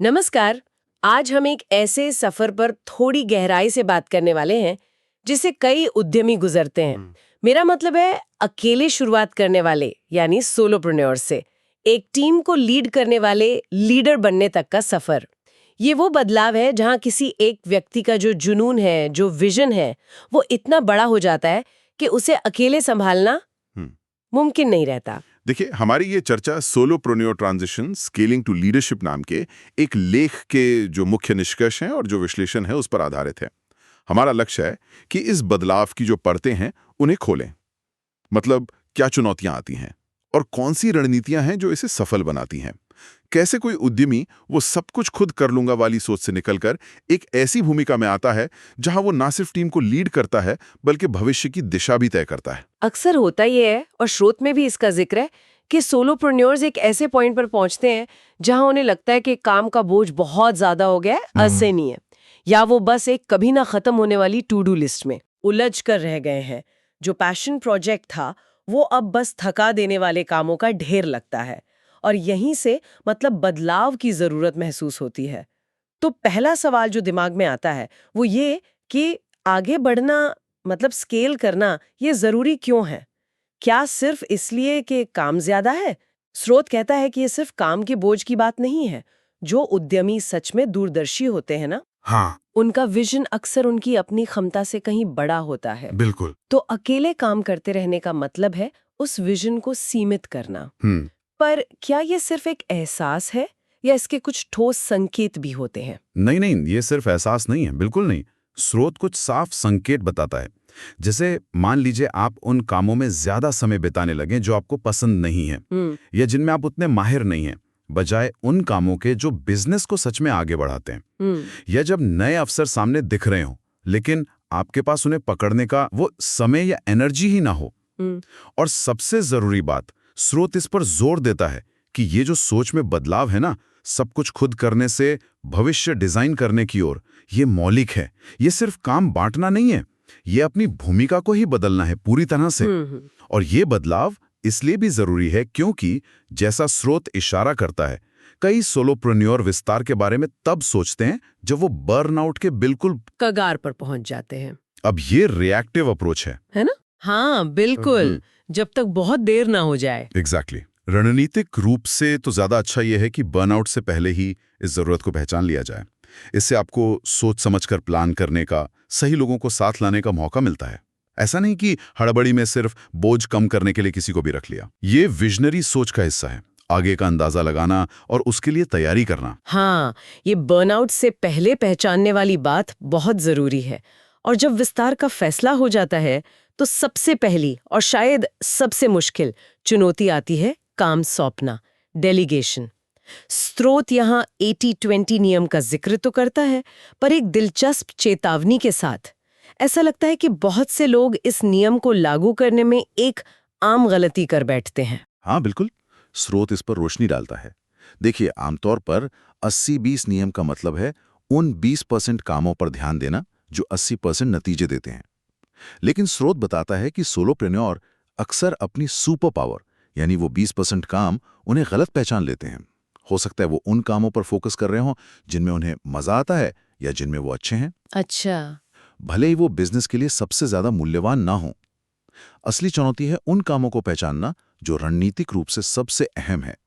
नमस्कार। आज हम एक ऐसे सफर पर थोड़ी गहराई से बात करने वाले हैं जिसे कई उद्यमी गुजरते हैं। मेरा मतलब है अकेले शुरुआत करने वाले यानी सोलोप्रेन्योर से एक टीम को लीड करने वाले लीडर बनने तक का सफर। ये वो बदलाव है जहां किसी एक व्यक्ति का जो जुनून है, जो विजन है, वो इतना बड़ा हो जाता है कि उसे अकेले संभालना मुमकिन नहीं रहता। देखिए, हमारी ये चर्चा solopreneur transition scaling to leadership नाम के एक लेख के जो मुख्य निष्कर्ष हैं और जो विश्लेषण है उस पर आधारित है। हमारा लक्ष्य है कि इस बदलाव की जो परतें हैं उन्हें खोलें। मतलब क्या चुनौतियां आती हैं और कौन सी रणनीतियां हैं जो इसे सफल बनाती हैं। कैसे कोई उद्यमी वो सब कुछ खुद कर लूंगा वाली सोच से निकलकर एक ऐसी भूमिका में आता है जहां वो ना सिर्फ टीम को लीड करता है बल्कि भविष्य की दिशा भी तय करता है। अक्सर होता ही है और स्रोत में भी इसका जिक्र है कि सोलोप्रेन्योर्स एक ऐसे पॉइंट पर पहुंचते हैं जहां उन्हें लगता है कि काम का बोझ बहुत ज्यादा हो गया है, असहनीय है, या वो बस एक कभी ना खत्म होने वाली टू डू लिस्ट में उलझ कर रह गए हैं। जो पैशन प्रोजेक्ट था वो अब बस थका देने वाले कामों का ढेर लगता है और यहीं से मतलब बदलाव की जरूरत महसूस होती है। तो पहला सवाल जो दिमाग में आता है वो ये कि आगे बढ़ना मतलब स्केल करना ये जरूरी क्यों है? क्या सिर्फ इसलिए कि काम ज्यादा है? स्रोत कहता है कि ये सिर्फ काम के बोझ की बात नहीं है। जो उद्यमी सच में दूरदर्शी होते हैं ना, हाँ, उनका विजन अक्सर उनकी अपनी क्षमता से कहीं बड़ा होता है। बिल्कुल। तो अकेले काम करते रहने का मतलब है उस विजन को सीमित करना। पर क्या ये सिर्फ एक एहसास है या इसके कुछ ठोस संकेत भी होते हैं? नहीं नहीं, ये सिर्फ एहसास नहीं है, बिल्कुल नहीं। स्रोत कुछ साफ संकेत बताता है। जैसे मान लीजिए आप उन कामों में ज्यादा समय बिताने लगे जो आपको पसंद नहीं है या जिनमें आप उतने माहिर नहीं हैं, बजाय उन कामों के जो बिजनेस को सच में आगे बढ़ाते हैं। या जब नए अवसर सामने दिख रहे हो लेकिन आपके पास उन्हें पकड़ने का वो समय या एनर्जी ही ना हो। और सबसे जरूरी बात, स्रोत इस पर जोर देता है कि ये जो सोच में बदलाव है ना, सब कुछ खुद करने से भविष्य डिजाइन करने की ओर, ये मौलिक है। ये सिर्फ काम बांटना नहीं है, ये अपनी भूमिका को ही बदलना है पूरी तरह से। और ये बदलाव इसलिए भी जरूरी है क्योंकि जैसा स्रोत इशारा करता है, कई सोलोप्रेन्योर विस्तार के बारे में तब सोचते हैं जब वो बर्नआउट के बिल्कुल कगार पर पहुंच जाते हैं। अब ये रिएक्टिव अप्रोच है ना? हाँ बिल्कुल, जब तक बहुत देर ना हो जाए। एग्जैक्टली। रणनीतिक रूप से तो ज्यादा अच्छा यह है कि बर्नआउट से पहले ही इस जरूरत को पहचान लिया जाए। इससे आपको सोच समझकर प्लान करने का, सही लोगों को साथ लाने का मौका मिलता है। ऐसा नहीं कि हड़बड़ी में सिर्फ बोझ कम करने के लिए किसी को भी रख लिया। ये विजनरी सोच का हिस्सा है, आगे का अंदाजा लगाना और उसके लिए तैयारी करना। हाँ, ये बर्नआउट से पहले पहचानने वाली बात बहुत जरूरी है। और जब विस्तार का फैसला हो जाता है तो सबसे पहली और शायद सबसे मुश्किल चुनौती आती है काम सौंपना, डेलीगेशन। स्रोत यहाँ 80-20 नियम का जिक्र तो करता है, पर एक दिलचस्प चेतावनी के साथ। ऐसा लगता है कि बहुत से लोग इस नियम को लागू करने में एक आम गलती कर बैठते हैं। हाँ बिल्कुल, स्रोत इस पर रोशनी डालता है। देखिए, आमतौर पर 80-20 नियम का मतलब है उन 20% कामों पर ध्यान देना जो 80% नतीजे देते हैं। लेकिन स्रोत बताता है कि सोलोप्रेन्योर अक्सर अपनी सुपर पावर यानी वो 20% काम उन्हें गलत पहचान लेते हैं। हो सकता है वो उन कामों पर फोकस कर रहे हों जिनमें उन्हें मजा आता है या जिनमें वो अच्छे हैं। अच्छा। भले ही वो बिजनेस के लिए सबसे ज्यादा मूल्यवान ना हो। असली चुनौती है उन कामों को पहचानना जो रणनीतिक रूप से सबसे अहम है,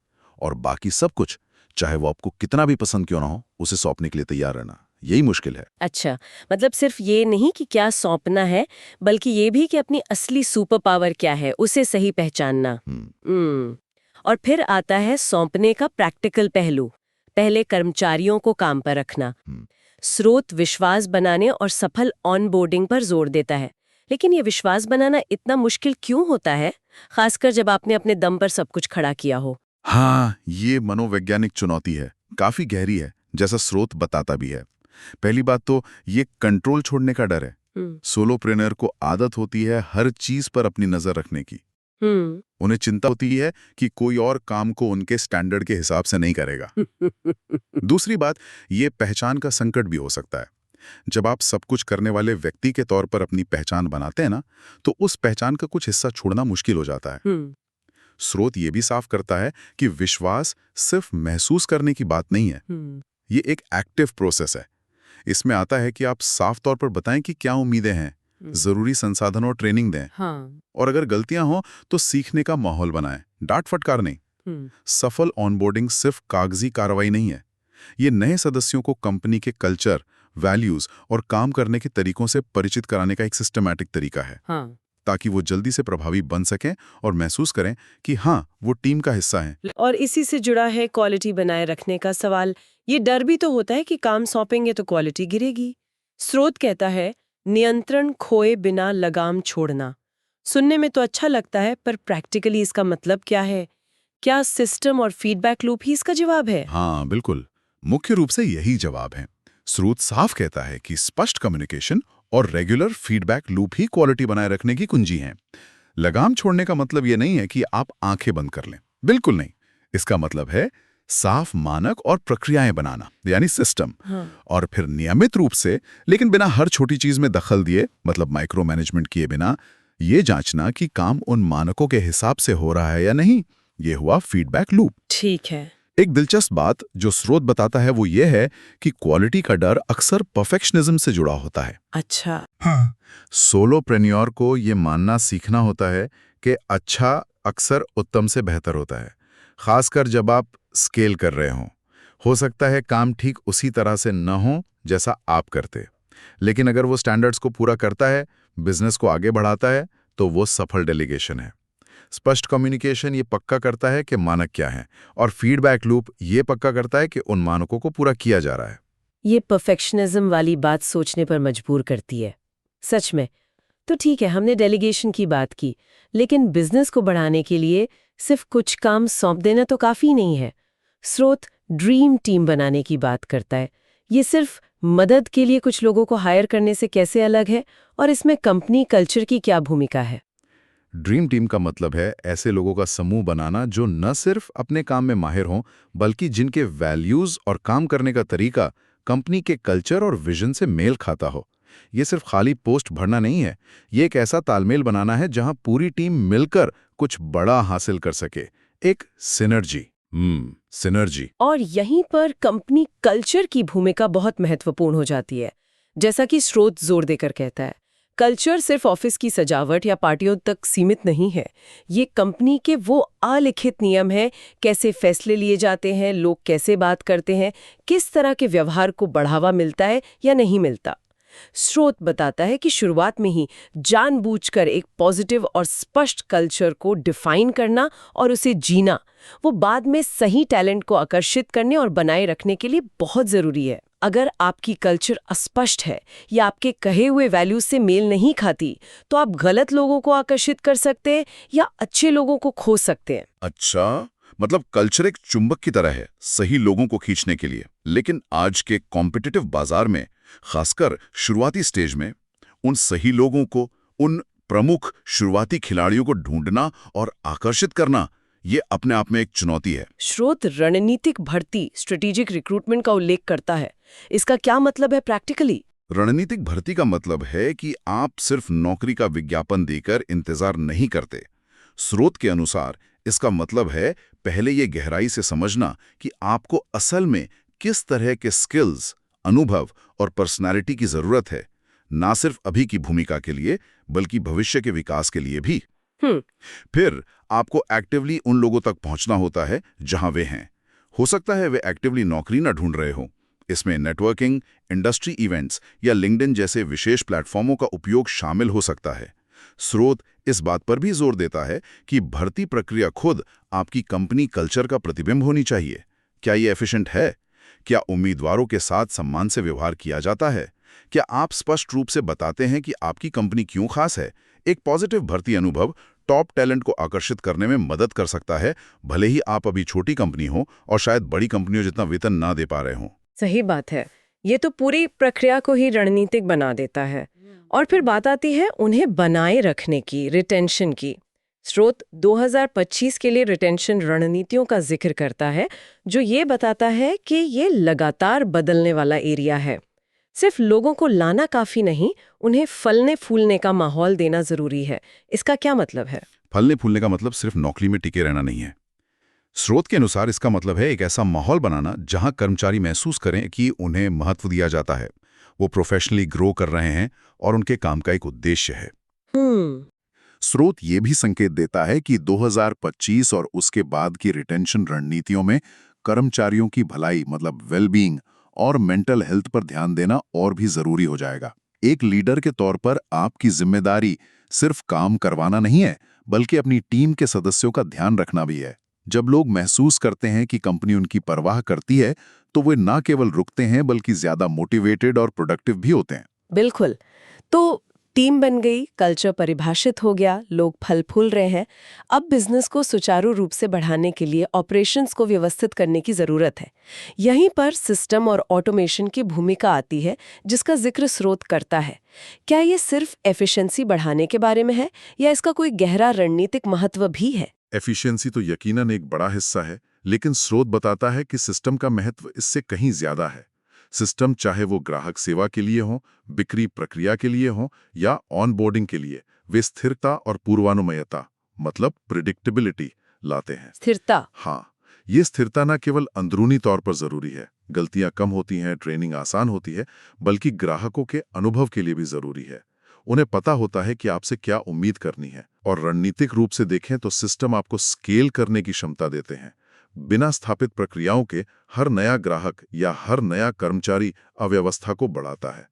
और बाकी सब कुछ, चाहे वो आपको कितना भी पसंद क्यों ना हो, उसे सौंपने के लिए तैयार रहना, यही मुश्किल है। अच्छा, मतलब सिर्फ ये नहीं कि क्या सौंपना है, बल्कि ये भी कि अपनी असली सुपर पावर क्या है उसे सही पहचानना। और फिर आता है सौंपने का प्रैक्टिकल पहलू। पहले कर्मचारियों को काम पर रखना। स्रोत विश्वास बनाने और सफल ऑनबोर्डिंग पर जोर देता है। लेकिन ये विश्वास बनाना इतना मुश्किल क्यों होता है, खासकर जब आपने अपने दम पर सब कुछ खड़ा किया हो? हाँ, ये मनोवैज्ञानिक चुनौती है, काफी गहरी है, जैसा स्रोत बताता भी है। पहली बात तो ये कंट्रोल छोड़ने का डर है। सोलोप्रेन्योर को आदत होती है हर चीज पर अपनी नजर रखने की। उन्हें चिंता होती है कि कोई और काम को उनके स्टैंडर्ड के हिसाब से नहीं करेगा। दूसरी बात, ये पहचान का संकट भी हो सकता है। जब आप सब कुछ करने वाले व्यक्ति के तौर पर अपनी पहचान बनाते हैं ना, तो उस पहचान का कुछ हिस्सा छोड़ना मुश्किल हो जाता है। स्रोत ये भी साफ करता है कि विश्वास सिर्फ महसूस करने की बात नहीं है, ये एक एक्टिव प्रोसेस है। इसमें आता है कि आप साफ तौर पर बताएं कि क्या उम्मीदें हैं, जरूरी संसाधन और ट्रेनिंग दें, और अगर गलतियां हो तो सीखने का माहौल बनाएं, डांट फटकार नहीं। सफल ऑनबोर्डिंग सिर्फ कागजी कार्रवाई नहीं है, ये नए सदस्यों को कंपनी के कल्चर, वैल्यूज और काम करने के तरीकों से परिचित कराने का एक सिस्टमैटिक तरीका है, ताकि वो जल्दी से प्रभावी बन सकें और महसूस करें कि हाँ, वो टीम का हिस्सा हैं। और इसी से जुड़ा है क्वालिटी बनाए रखने का सवाल। ये डर भी तो होता है कि काम सौंपेंगे तो क्वालिटी गिरेगी। स्रोत कहता है, नियंत्रण खोए बिना लगाम छोड़ना। सुनने में तो अच्छा लगता है, पर प्रैक्टिकली इसका मतलब क्या है? क्या सिस्टम और फीडबैक लूप ही इसका जवाब है? हाँ, बिल्कुल। मुख्य रूप से यही जवाब है। स्रोत साफ कहता है कि स्पष्ट कम्युनिकेशन और रेगुलर फीडबैक लूप ही क्वालिटी बनाए रखने की कुंजी हैं। लगाम छोड़ने का मतलब ये नहीं है कि आप आंखें बंद कर लें, बिल्कुल नहीं। इसका मतलब है साफ मानक और प्रक्रियाएं बनाना, यानी सिस्टम। और फिर नियमित रूप से, लेकिन बिना हर छोटी चीज में दखल दिए, मतलब माइक्रो मैनेजमेंट किए बिना, ये जांचना कि काम उन मानकों के हिसाब से हो रहा है या नहीं। ये हुआ फीडबैक लूप। ठीक है। एक दिलचस्प बात जो स्रोत बताता है वो ये है कि क्वालिटी का डर अक्सर परफेक्शनिज्म से जुड़ा होता है। अच्छा। सोलोप्रेन्योर को ये मानना सीखना होता है कि अच्छा अक्सर उत्तम से बेहतर होता है, खासकर जब आप स्केल कर रहे हों। हो सकता है काम ठीक उसी तरह से न हो जैसा आप करते, लेकिन अगर वो स्टैंडर्ड्स को पूरा करता है, बिजनेस को आगे बढ़ाता है, तो वो सफल डेलीगेशन है। स्पष्ट कम्युनिकेशन ये पक्का करता है कि मानक क्या हैं, और फीडबैक लूप ये पक्का करता है कि उन मानकों को पूरा किया जा रहा है। ये परफेक्शनिज्म वाली बात सोचने पर मजबूर करती है, सच में। तो ठीक है, हमने डेलीगेशन की बात की, लेकिन बिजनेस को बढ़ाने के लिए सिर्फ कुछ काम सौंप देना तो काफी नहीं है। स्रोत ड्रीम टीम बनाने की बात करता है। ये सिर्फ मदद के लिए कुछ लोगों को हायर करने से कैसे अलग है, और इसमें कंपनी कल्चर की क्या भूमिका है? ड्रीम टीम का मतलब है ऐसे लोगों का समूह बनाना जो न सिर्फ अपने काम में माहिर हों, बल्कि जिनके वैल्यूज और काम करने का तरीका कंपनी के कल्चर और विजन से मेल खाता हो। ये सिर्फ खाली पोस्ट भरना नहीं है, ये एक ऐसा तालमेल बनाना है जहां पूरी टीम मिलकर कुछ बड़ा हासिल कर सके, एक सिनर्जी। सिनर्जी। और यहीं पर कंपनी कल्चर की भूमिका बहुत महत्वपूर्ण हो जाती है। जैसा कि स्रोत जोर देकर कहता है, कल्चर सिर्फ ऑफिस की सजावट या पार्टियों तक सीमित नहीं है। ये कंपनी के वो अलिखित नियम हैं, कैसे फैसले लिए जाते हैं, लोग कैसे बात करते हैं, किस तरह के व्यवहार को बढ़ावा मिलता है या नहीं मिलता। स्रोत बताता है कि शुरुआत में ही जानबूझकर एक पॉजिटिव और स्पष्ट कल्चर को डिफाइन करना और उसे जीना, वो बाद में सही टैलेंट को आकर्षित करने और बनाए रखने के लिए बहुत जरूरी है। अगर आपकी कल्चर अस्पष्ट है या आपके कहे हुए वैल्यूज से मेल नहीं खाती, तो आप गलत लोगों को आकर्षित कर सकते हैं या अच्छे लोगों को खो सकते हैं। अच्छा, मतलब कल्चर एक चुंबक की तरह है, सही लोगों को खींचने के लिए। लेकिन आज के कॉम्पिटिटिव बाजार में, खासकर शुरुआती स्टेज में, उन सही लोगों को, उन प्रमुख शुरुआती खिलाड़ियों को ढूंढना और आकर्षित करना, ये अपने आप में एक चुनौती है। स्रोत रणनीतिक भर्ती, स्ट्रेटेजिक रिक्रूटमेंट का उल्लेख करता है। इसका क्या मतलब है प्रैक्टिकली? रणनीतिक भर्ती का मतलब है कि आप सिर्फ नौकरी का विज्ञापन देकर इंतजार नहीं करते। स्रोत के अनुसार इसका मतलब है पहले ये गहराई से समझना कि आपको असल में किस तरह के स्किल्स, अनुभव और पर्सनालिटी की जरूरत है, ना सिर्फ अभी की भूमिका के लिए बल्कि भविष्य के विकास के लिए भी। फिर आपको एक्टिवली उन लोगों तक पहुंचना होता है जहां वे हैं। हो सकता है वे एक्टिवली नौकरी ना ढूंढ रहे हो। इसमें नेटवर्किंग, इंडस्ट्री इवेंट्स या लिंक्डइन जैसे विशेष प्लेटफॉर्मों का उपयोग शामिल हो सकता है। स्रोत इस बात पर भी जोर देता है कि भर्ती प्रक्रिया खुद आपकी कंपनी कल्चर का प्रतिबिंब होनी चाहिए। क्या ये एफिशिएंट है? क्या उम्मीदवारों के साथ सम्मान से व्यवहार किया जाता है? क्या आप स्पष्ट रूप से बताते हैं कि आपकी कंपनी क्यों खास है? एक पॉजिटिव भर्ती अनुभव टॉप टैलेंट को आकर्षित करने में मदद कर सकता है, भले ही आप अभी छोटी कंपनी हो और शायद बड़ी कंपनियों जितना वेतन ना दे पा रहे हो। सही बात है। ये तो पूरी प्रक्रिया को ही रणनीतिक बना देता है। और फिर बात आती है उन्हें बनाए रखने की, रिटेंशन की। स्रोत 2025 के लिए रिटेंशन रणनीतियों का जिक्र करता है, जो ये बताता है कि ये लगातार बदलने वाला एरिया है। सिर्फ लोगों को लाना काफी नहीं, उन्हें फलने फूलने का माहौल देना जरूरी है। इसका क्या मतलब है? फलने फूलने का मतलब सिर्फ नौकरी में टिके रहना नहीं है। स्रोत के अनुसार इसका मतलब है एक ऐसा माहौल बनाना जहां कर्मचारी महसूस करें कि उन्हें महत्व दिया जाता है, वो प्रोफेशनली ग्रो कर रहे हैं और उनके काम का एक उद्देश्य है। स्रोत ये भी संकेत देता है कि 2025 और उसके बाद की रिटेंशन रणनीतियों में कर्मचारियों की भलाई मतलब वेलबींग और मेंटल हेल्थ पर ध्यान देना और भी जरूरी हो जाएगा। एक लीडर के तौर पर आपकी जिम्मेदारी सिर्फ काम करवाना नहीं है, बल्कि अपनी टीम के सदस्यों का ध्यान रखना भी है। जब लोग महसूस करते हैं कि कंपनी उनकी परवाह करती है, तो वे न केवल रुकते हैं बल्कि ज्यादा मोटिवेटेड और प्रोडक्टिव भी होते हैं। बिल्कुल। तो टीम बन गई, कल्चर परिभाषित हो गया, लोग फल फूल रहे हैं। अब बिजनेस को सुचारू रूप से बढ़ाने के लिए ऑपरेशंस को व्यवस्थित करने की जरूरत है। यहीं पर सिस्टम और ऑटोमेशन की भूमिका आती है, जिसका जिक्र स्रोत करता है। क्या ये सिर्फ एफिशिएंसी बढ़ाने के बारे में है या इसका कोई गहरा रणनीतिक महत्व भी है? एफिशिएंसी तो यकीनन एक बड़ा हिस्सा है, लेकिन स्रोत बताता है कि सिस्टम का महत्व इससे कहीं ज्यादा है। सिस्टम चाहे वो ग्राहक सेवा के लिए हो, बिक्री प्रक्रिया के लिए हो या ऑनबोर्डिंग के लिए, वे स्थिरता और पूर्वानुमेयता मतलब प्रिडिक्टेबिलिटी लाते हैं। स्थिरता। हाँ, ये स्थिरता न केवल अंदरूनी तौर पर जरूरी है, गलतियां कम होती हैं, ट्रेनिंग आसान होती है, बल्कि ग्राहकों के अनुभव के लिए भी जरूरी है। उन्हें पता होता है कि आपसे क्या उम्मीद करनी है। और रणनीतिक रूप से देखें तो सिस्टम आपको स्केल करने की क्षमता देते हैं। बिना स्थापित प्रक्रियाओं के हर नया ग्राहक या हर नया कर्मचारी अव्यवस्था को बढ़ाता है।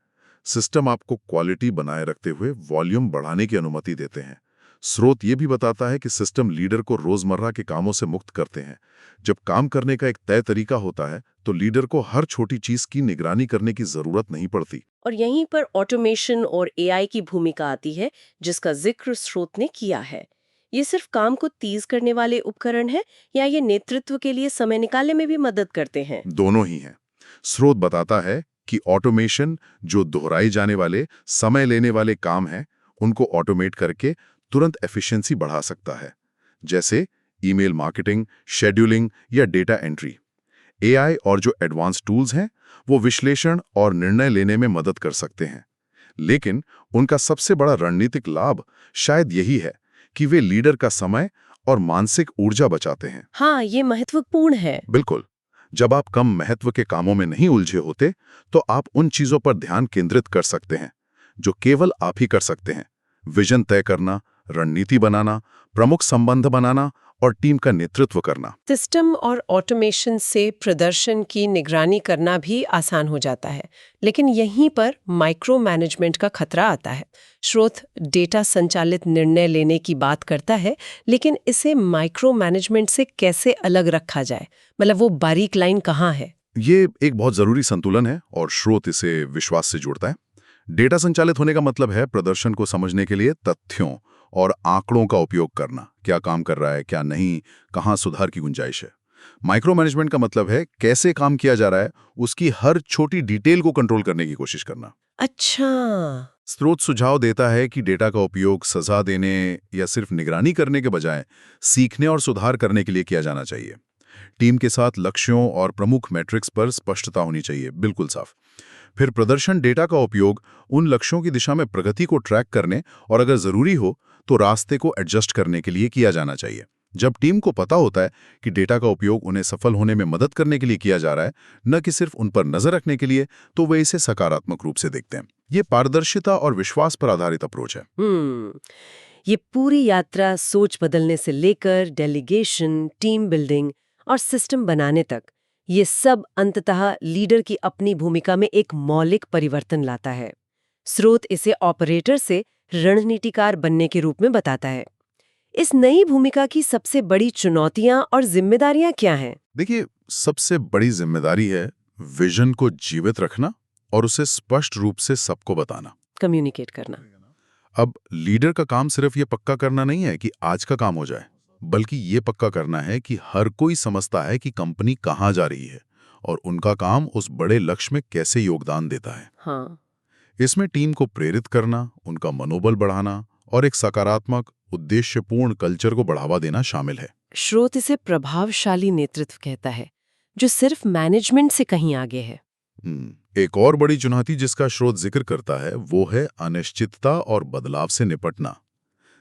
सिस्टम आपको क्वालिटी बनाए रखते हुए वॉल्यूम बढ़ाने की अनुमति देते हैं। स्रोत ये भी बताता है कि सिस्टम लीडर को रोजमर्रा के कामों से मुक्त करते हैं। जब काम करने का एक तय तरीका होता है, तो लीडर को हर छोटी चीज की निगरानी करने की जरूरत नहीं पड़ती। और यहीं पर ऑटोमेशन और एआई की भूमिका आती है, जिसका जिक्र स्रोत ने किया है। ये सिर्फ काम को तेज करने वाले उपकरण हैं या ये नेतृत्व के लिए समय निकालने में भी मदद करते हैं? दोनों ही हैं। स्रोत बताता है कि ऑटोमेशन जो दोहराई जाने वाले, समय लेने वाले काम हैं, उनको ऑटोमेट करके तुरंत एफिशिएंसी बढ़ा सकता है, जैसे ईमेल मार्केटिंग, शेड्यूलिंग या डेटा एंट्री। एआई और जो एडवांस टूल्स हैं, वो विश्लेषण और निर्णय लेने में मदद कर सकते हैं। लेकिन उनका सबसे बड़ा रणनीतिक लाभ शायद यही है कि वे लीडर का समय और मानसिक ऊर्जा बचाते हैं। हाँ, ये महत्वपूर्ण है। बिल्कुल। जब आप कम महत्व के कामों में नहीं उलझे होते, तो आप उन चीजों पर ध्यान केंद्रित कर सकते हैं जो केवल आप ही कर सकते हैं। विजन तय करना, रणनीति बनाना, प्रमुख संबंध बनाना और टीम का नेतृत्व करना। सिस्टम और ऑटोमेशन से प्रदर्शन की निगरानी करना भी आसान हो जाता है, लेकिन यहीं पर माइक्रो मैनेजमेंट का खतरा आता है। स्रोत डेटा संचालित निर्णय लेने की बात करता है, लेकिन इसे माइक्रो मैनेजमेंट से कैसे अलग रखा जाए? मतलब वो बारीक लाइन कहाँ है? ये एक बहुत जरूरी संतुलन है और स्रोत इसे विश्वास से जोड़ता है। डेटा संचालित होने का मतलब है प्रदर्शन को समझने के लिए तथ्यों और आंकड़ों का उपयोग करना, क्या काम कर रहा है, क्या नहीं, कहाँ सुधार की गुंजाइश है। माइक्रो मैनेजमेंट का मतलब है कैसे काम किया जा रहा है, उसकी हर छोटी डिटेल को कंट्रोल करने की कोशिश करना। अच्छा। स्रोत सुझाव देता है कि डेटा का उपयोग सजा देने या सिर्फ निगरानी करने के बजाय सीखने और सुधार करने के लिए किया जाना चाहिए। टीम के साथ लक्ष्यों और प्रमुख मैट्रिक्स पर स्पष्टता होनी चाहिए, बिल्कुल साफ। फिर प्रदर्शन डेटा का उपयोग उन लक्ष्यों की दिशा में प्रगति को ट्रैक करने और अगर जरूरी हो तो रास्ते को एडजस्ट करने के लिए किया जाना चाहिए। जब टीम को पता होता है कि डेटा का उपयोग उन्हें सफल होने में मदद करने के लिए किया जा रहा है, न कि सिर्फ उन पर नजर रखने के लिए, तो वे इसे सकारात्मक रूप से देखते हैं। ये पारदर्शिता और विश्वास पर आधारित अप्रोच है। ये पूरी यात्रा सोच बदलने से लेकर डेलीगेशन, टीम बिल्डिंग और सिस्टम बनाने तक, ये सब अंततः लीडर की अपनी भूमिका में एक मौलिक परिवर्तन लाता है। स्रोत इसे ऑपरेटर से रणनीतिकार बनने के रूप में बताता है। इस नई भूमिका की सबसे बड़ी चुनौतियां और जिम्मेदारियां क्या हैं? देखिए, सबसे बड़ी जिम्मेदारी है विजन को जीवित रखना और उसे स्पष्ट रूप से सबको बताना, कम्युनिकेट करना। अब लीडर का काम सिर्फ ये पक्का करना नहीं है कि आज का काम हो जाए, बल्कि ये पक्का करना है कि हर कोई समझता है कि कंपनी कहाँ जा रही है और उनका काम उस बड़े लक्ष्य में कैसे योगदान देता है। हाँ। इसमें टीम को प्रेरित करना, उनका मनोबल बढ़ाना और एक सकारात्मक, उद्देश्यपूर्ण कल्चर को बढ़ावा देना शामिल है। स्रोत इसे प्रभावशाली नेतृत्व कहता है, जो सिर्फ मैनेजमेंट से कहीं आगे है। एक और बड़ी चुनौती जिसका स्रोत जिक्र करता है वो है अनिश्चितता और बदलाव से निपटना।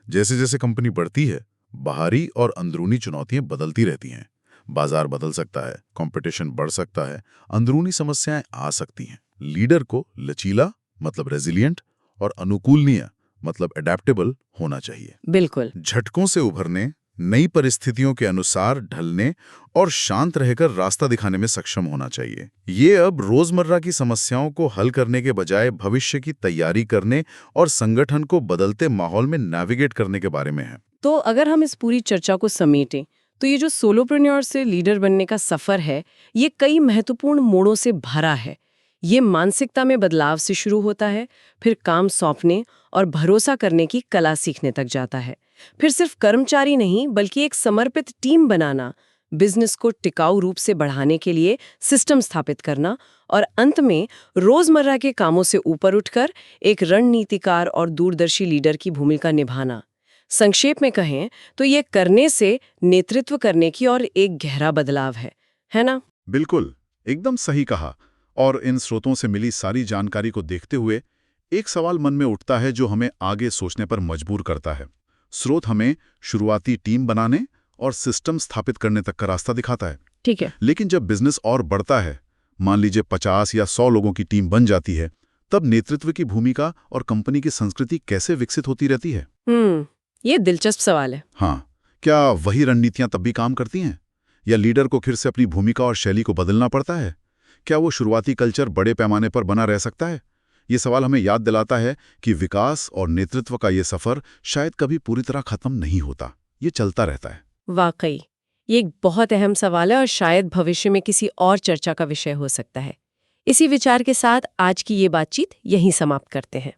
जैसे जैसे कंपनी बढ़ती है, बाहरी और अंदरूनी चुनौतियां बदलती रहती हैं। बाजार बदल सकता है, कंपटीशन बढ़ सकता है, अंदरूनी समस्याएं आ सकती हैं। लीडर को लचीला मतलब रेजिलिएंट और अनुकूलनीय मतलब एडेप्टेबल होना चाहिए। बिल्कुल। झटकों से उभरने, नई परिस्थितियों के अनुसार ढलने और शांत रहकर रास्ता दिखाने में सक्षम होना चाहिए। ये अब रोजमर्रा की समस्याओं को हल करने के बजाय भविष्य की तैयारी करने और संगठन को बदलते माहौल में नेविगेट करने के बारे में है। तो अगर हम इस पूरी चर्चा को समेटें तो ये जो सोलोप्रेन्योर से लीडर बनने का सफर है, ये कई महत्वपूर्ण मोड़ों से भरा है। ये मानसिकता में बदलाव से शुरू होता है, फिर काम सौंपने और भरोसा करने की कला सीखने तक जाता है, फिर सिर्फ कर्मचारी नहीं बल्कि एक समर्पित टीम बनाना, बिजनेस को टिकाऊ रूप से बढ़ाने के लिए सिस्टम स्थापित करना और अंत में रोजमर्रा के कामों से ऊपर उठकर एक रणनीतिकार और दूरदर्शी लीडर की भूमिका निभाना। संक्षेप में कहें तो ये करने से नेतृत्व करने की और एक गहरा बदलाव है ना? बिल्कुल, एकदम सही कहा। और इन स्रोतों से मिली सारी जानकारी को देखते हुए एक सवाल मन में उठता है जो हमें आगे सोचने पर मजबूर करता है। स्रोत हमें शुरुआती टीम बनाने और सिस्टम स्थापित करने तक का रास्ता दिखाता है। ठीक है। लेकिन जब बिजनेस और बढ़ता है, मान लीजिए 50 या 100 लोगों की टीम बन जाती है, तब नेतृत्व की भूमिका और कंपनी की संस्कृति कैसे विकसित होती रहती है? ये दिलचस्प सवाल है। हाँ, क्या वही रणनीतियां तब भी काम करती हैं या लीडर को फिर से अपनी भूमिका और शैली को बदलना पड़ता है? क्या वो शुरुआती कल्चर बड़े पैमाने पर बना रह सकता है? ये सवाल हमें याद दिलाता है कि विकास और नेतृत्व का ये सफर शायद कभी पूरी तरह खत्म नहीं होता, ये चलता रहता है। वाकई ये एक बहुत अहम सवाल है और शायद भविष्य में किसी और चर्चा का विषय हो सकता है। इसी विचार के साथ आज की ये बातचीत यहीं समाप्त करते हैं।